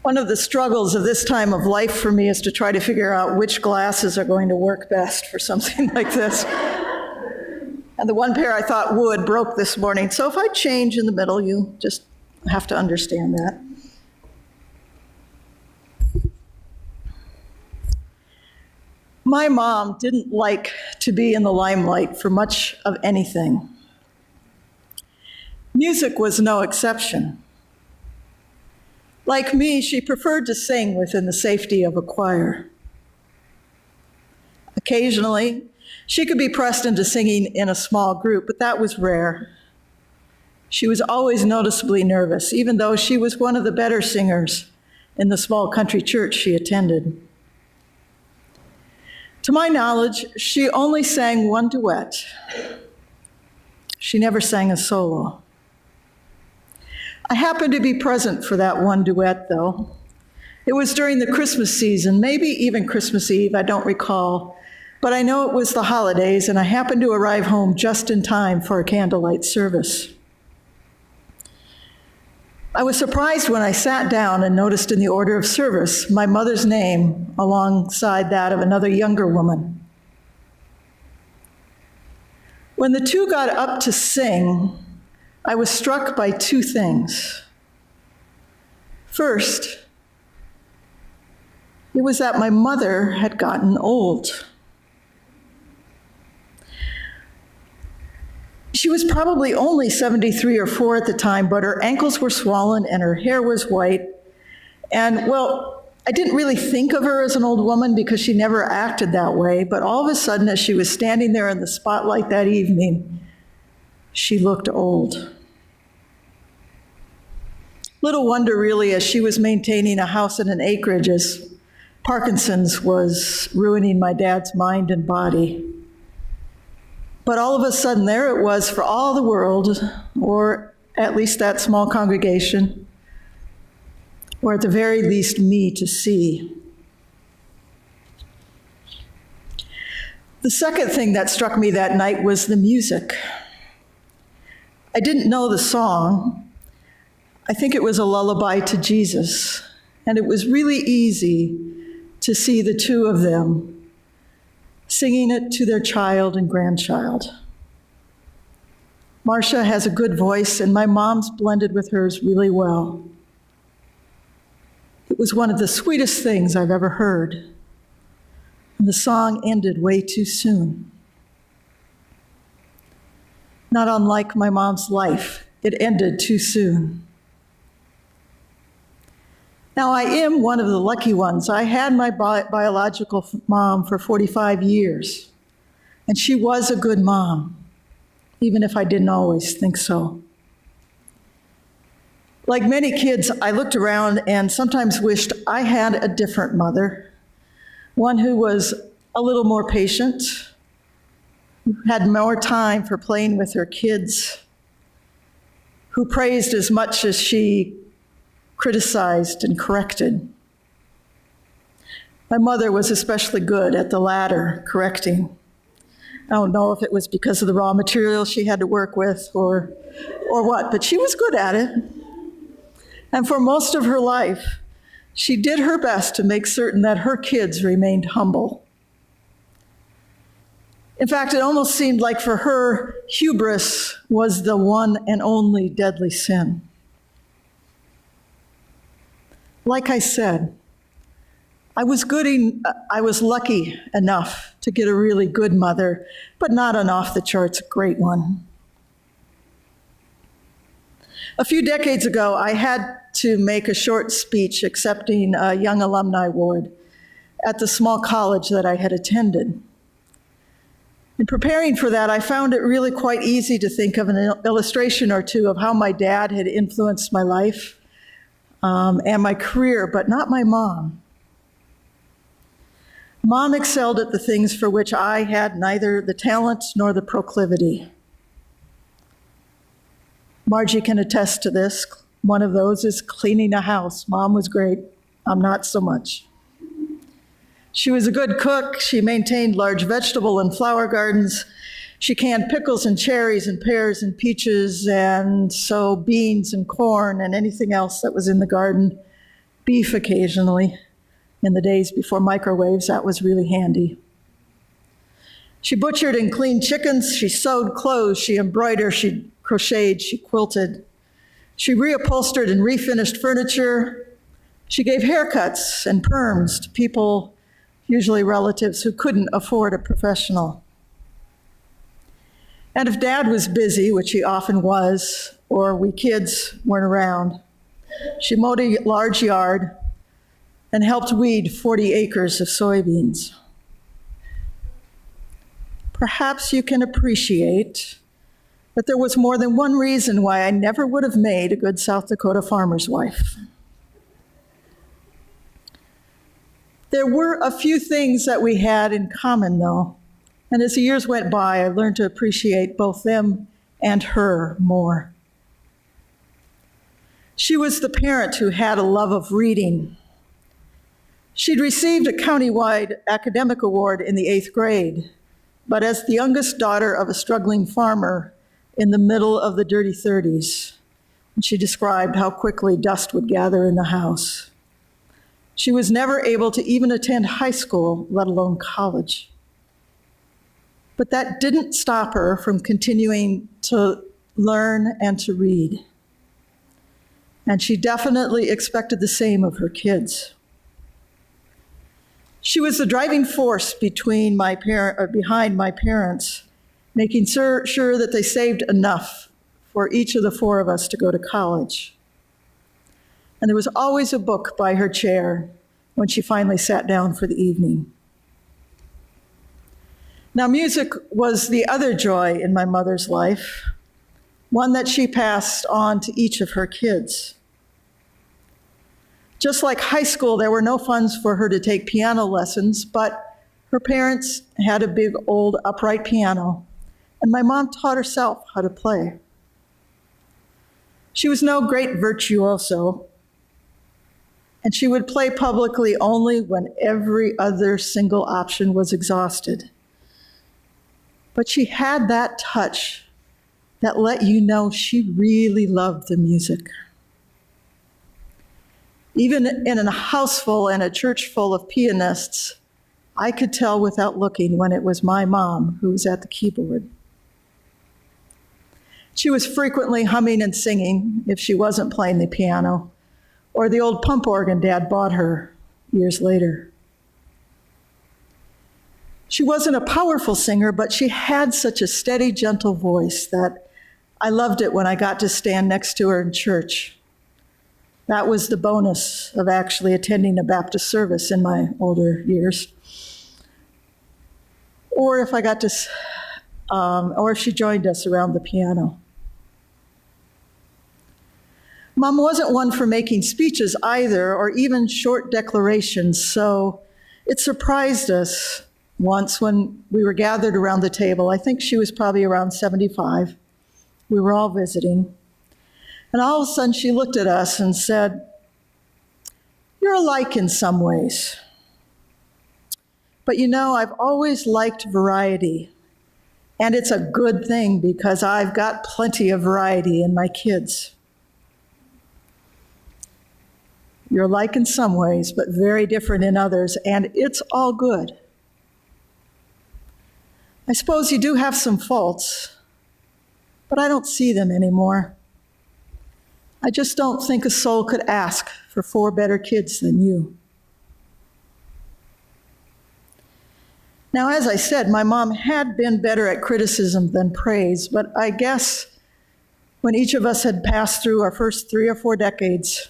One of the struggles of this time of life for me is to try to figure out which glasses are going to work best for something like this. And the one pair I thought would broke this morning, so if I change in the middle, you just have to understand that. My mom didn't like to be in the limelight for much of anything. Music was no exception. Like me, she preferred to sing within the safety of a choir. Occasionally, she could be pressed into singing in a small group, but that was rare. She was always noticeably nervous, even though she was one of the better singers in the small country church she attended. To my knowledge, she only sang one duet. She never sang a solo. I happened to be present for that one duet, though. It was during the Christmas season, maybe even Christmas Eve, I don't recall, but I know it was the holidays, and I happened to arrive home just in time for a candlelight service. I was surprised when I sat down and noticed in the order of service my mother's name alongside that of another younger woman. When the two got up to sing, I was struck by two things. First, it was that my mother had gotten old. She was probably only 73 or 4 at the time, but her ankles were swollen and her hair was white. And, well, I didn't really think of her as an old woman because she never acted that way, but all of a sudden, as she was standing there in the spotlight that evening, she looked old. Little wonder, really, as she was maintaining a house and an acreage, as Parkinson's was ruining my dad's mind and body. But all of a sudden, there it was for all the world, or at least that small congregation, or at the very least me to see. The second thing that struck me that night was the music. I didn't know the song. I think it was a lullaby to Jesus, and it was really easy to see the two of them singing it to their child and grandchild. Marcia has a good voice, and my mom's blended with hers really well. It was one of the sweetest things I've ever heard, and the song ended way too soon. Not unlike my mom's life, it ended too soon. Now, I am one of the lucky ones. I had my biological mom for 45 years, and she was a good mom, even if I didn't always think so. Like many kids, I looked around and sometimes wished I had a different mother, one who was a little more patient, who had more time for playing with her kids, who praised as much as she criticized and corrected. My mother was especially good at the latter, correcting. I don't know if it was because of the raw material she had to work with or what, but she was good at it. And for most of her life, she did her best to make certain that her kids remained humble. In fact, it almost seemed like for her, hubris was the one and only deadly sin. Like I said, I was lucky enough to get a really good mother, but not an off-the-charts great one. A few decades ago, I had to make a short speech accepting a Young Alumni Award at the small college that I had attended. In preparing for that, I found it really quite easy to think of an illustration or two of how my dad had influenced my life and my career, but not my mom. Mom excelled at the things for which I had neither the talent nor the proclivity. Margie can attest to this. One of those is cleaning a house. Mom was great. I'm not so much. She was a good cook. She maintained large vegetable and flower gardens. She canned pickles and cherries and pears and peaches and so beans and corn and anything else that was in the garden. beef occasionally. In the days before microwaves, that was really handy. She butchered and cleaned chickens, she sewed clothes, she embroidered, she crocheted, she quilted. She reupholstered and refinished furniture. She gave haircuts and perms to people, usually relatives, who couldn't afford a professional. And if Dad was busy, which he often was, or we kids weren't around, she mowed a large yard and helped weed 40 acres of soybeans. Perhaps you can appreciate that there was more than one reason why I never would have made a good South Dakota farmer's wife. There were a few things that we had in common, though, and as the years went by, I learned to appreciate both them and her more. She was the parent who had a love of reading. She'd received a countywide academic award in the 8th grade, but as the youngest daughter of a struggling farmer in the middle of the dirty 30s, she described how quickly dust would gather in the house. She was never able to even attend high school, let alone college. But that didn't stop her from continuing to learn and to read. And she definitely expected the same of her kids. She was the driving force behind my parents, making sure that they saved enough for each of the 4 of us to go to college. And there was always a book by her chair when she finally sat down for the evening. Now, music was the other joy in my mother's life, one that she passed on to each of her kids. Just like high school, there were no funds for her to take piano lessons, but her parents had a big old upright piano, and my mom taught herself how to play. She was no great virtuoso, and she would play publicly only when every other single option was exhausted. But she had that touch that let you know she really loved the music. Even in a house full and a church full of pianists, I could tell without looking when it was my mom who was at the keyboard. She was frequently humming and singing if she wasn't playing the piano, or the old pump organ Dad bought her years later. She wasn't a powerful singer, but she had such a steady, gentle voice that I loved it when I got to stand next to her in church. That was the bonus of actually attending a Baptist service in my older years. Or if I got to, or if she joined us around the piano. Mom wasn't one for making speeches either, or even short declarations, so it surprised us once when we were gathered around the table. I think she was probably around 75. We were all visiting. And all of a sudden she looked at us and said, "You're alike in some ways. But you know, I've always liked variety. And it's a good thing because I've got plenty of variety in my kids. You're alike in some ways, but very different in others, and it's all good. I suppose you do have some faults, but I don't see them anymore. I just don't think a soul could ask for 4 better kids than you." Now, as I said, my mom had been better at criticism than praise, but I guess when each of us had passed through our first 3 or 4 decades,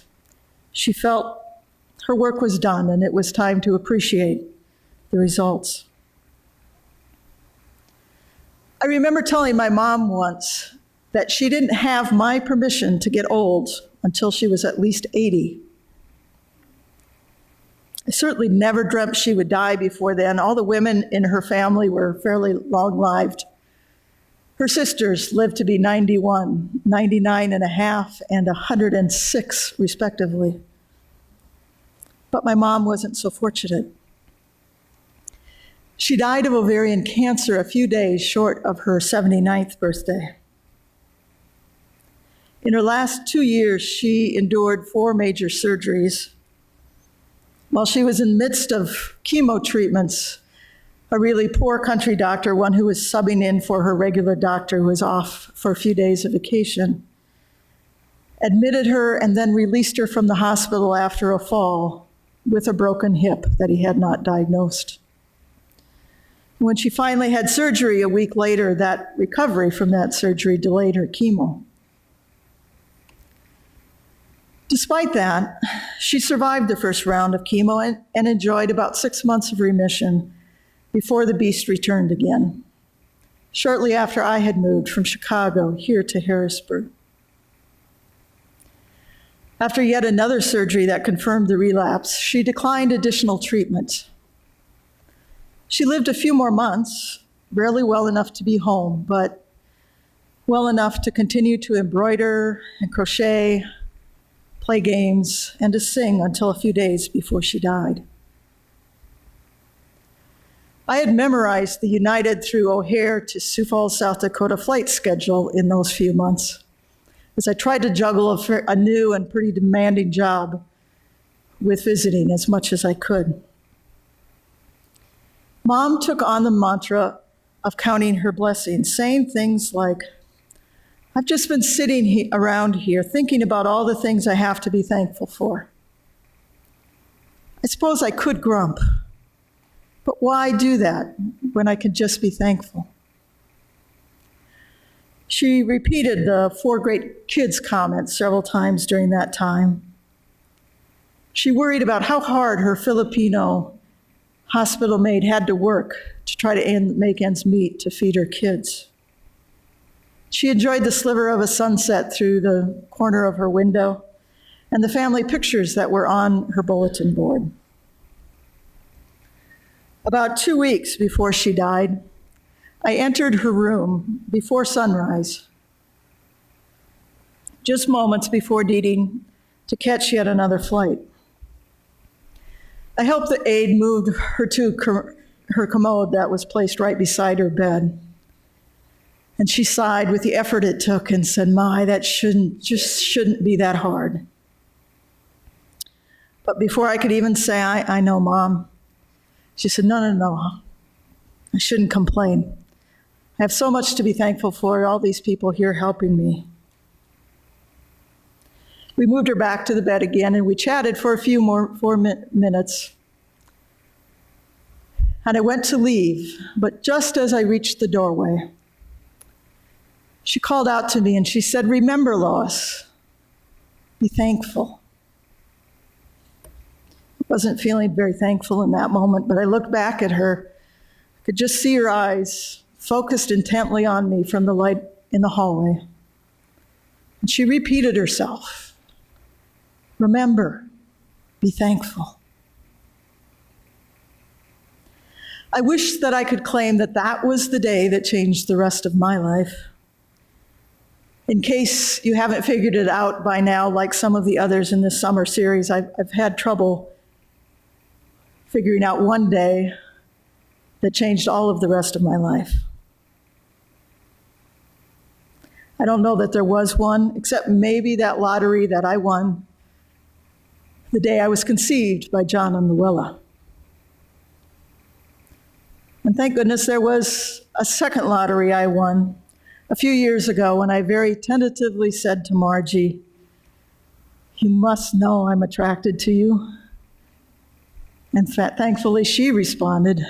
she felt her work was done and it was time to appreciate the results. I remember telling my mom once that she didn't have my permission to get old until she was at least 80. I certainly never dreamt she would die before then. All the women in her family were fairly long-lived. Her sisters lived to be 91, 99 and a half, and 106, respectively. But my mom wasn't so fortunate. She died of ovarian cancer a few days short of her 79th birthday. In her last 2 years, she endured 4 major surgeries, While she was in the midst of chemo treatments, a really poor country doctor, one who was subbing in for her regular doctor who was off for a few days of vacation, admitted her and then released her from the hospital after a fall with a broken hip that he had not diagnosed. When she finally had surgery a week later, that recovery from that surgery delayed her chemo. Despite that, she survived the first round of chemo and enjoyed about 6 months of remission before the beast returned again, shortly after I had moved from Chicago here to Harrisburg. After yet another surgery that confirmed the relapse, she declined additional treatment. She lived a few more months, barely well enough to be home, but well enough to continue to embroider and crochet, play games, and to sing until a few days before she died. I had memorized the United through O'Hare to Sioux Falls, South Dakota flight schedule in those few months, as I tried to juggle a new and pretty demanding job with visiting as much as I could. Mom took on the mantra of counting her blessings, saying things like, I've just been sitting around here thinking about all the things I have to be thankful for. I suppose I could grump, but why do that when I can just be thankful? She repeated the 4 great kids comment several times during that time. She worried about how hard her Filipino hospital maid had to work to try to make ends meet to feed her kids. She enjoyed the sliver of a sunset through the corner of her window and the family pictures that were on her bulletin board. About 2 weeks before she died, I entered her room before sunrise, just moments before needing to catch yet another flight. I helped the aide move her to her commode that was placed right beside her bed. And she sighed with the effort it took and said, "My, that shouldn't be that hard." But before I could even say, I know, Mom, she said, no, I shouldn't complain. I have so much to be thankful for, all these people here helping me. We moved her back to the bed again, and we chatted for a few more minutes. And I went to leave, but just as I reached the doorway, she called out to me and she said, "Remember, Lois, be thankful." I wasn't feeling very thankful in that moment, but I looked back at her. I could just see her eyes focused intently on me from the light in the hallway. And she repeated herself, "Remember, be thankful." I wish that I could claim that that was the day that changed the rest of my life. In case you haven't figured it out by now, like some of the others in this summer series, I've had trouble figuring out one day that changed all of the rest of my life. I don't know that there was one, except maybe that lottery that I won the day I was conceived by John and Luella. And thank goodness there was a second lottery I won a few years ago when I very tentatively said to Margie, "You must know I'm attracted to you." And thankfully she responded.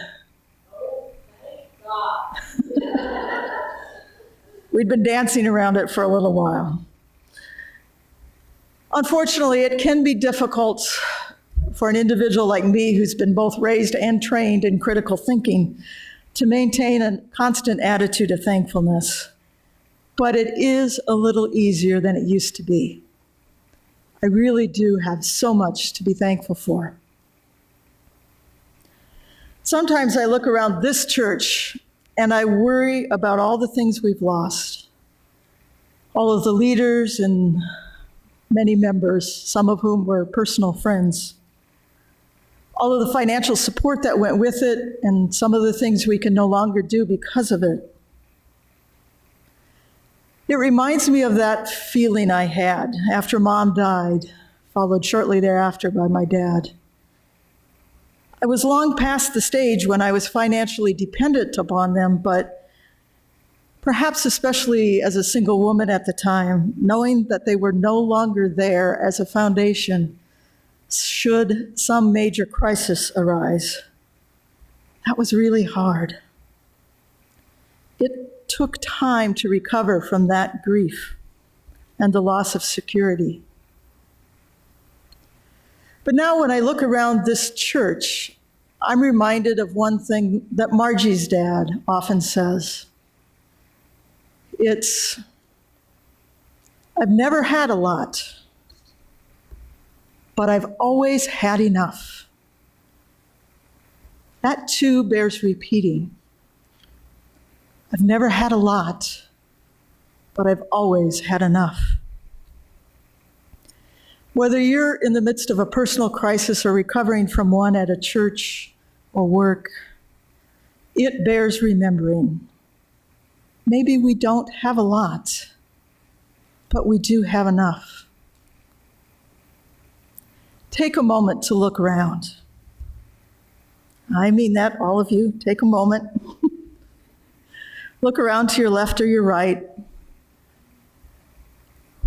We'd been dancing around it for a little while. Unfortunately, it can be difficult for an individual like me who's been both raised and trained in critical thinking to maintain a constant attitude of thankfulness. But it is a little easier than it used to be. I really do have so much to be thankful for. Sometimes I look around this church and I worry about all the things we've lost. All of the leaders and many members, some of whom were personal friends. All of the financial support that went with it, and some of the things we can no longer do because of it. It reminds me of that feeling I had after Mom died, followed shortly thereafter by my dad. I was long past the stage when I was financially dependent upon them, but perhaps especially as a single woman at the time, knowing that they were no longer there as a foundation should some major crisis arise, that was really hard. It took time to recover from that grief and the loss of security. But now when I look around this church, I'm reminded of one thing that Margie's dad often says. It's, I've never had a lot, but I've always had enough. That too bears repeating. I've never had a lot, but I've always had enough. Whether you're in the midst of a personal crisis or recovering from one at a church or work, it bears remembering. Maybe we don't have a lot, but we do have enough. Take a moment to look around. I mean that, all of you. Take a moment. Look around to your left or your right.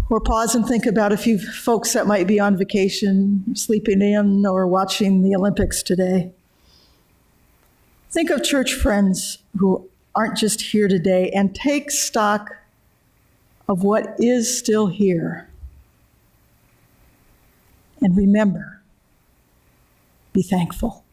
Or pause and think about a few folks that might be on vacation, sleeping in, or watching the Olympics today. Think of church friends who aren't just here today, and take stock of what is still here. And remember, be thankful.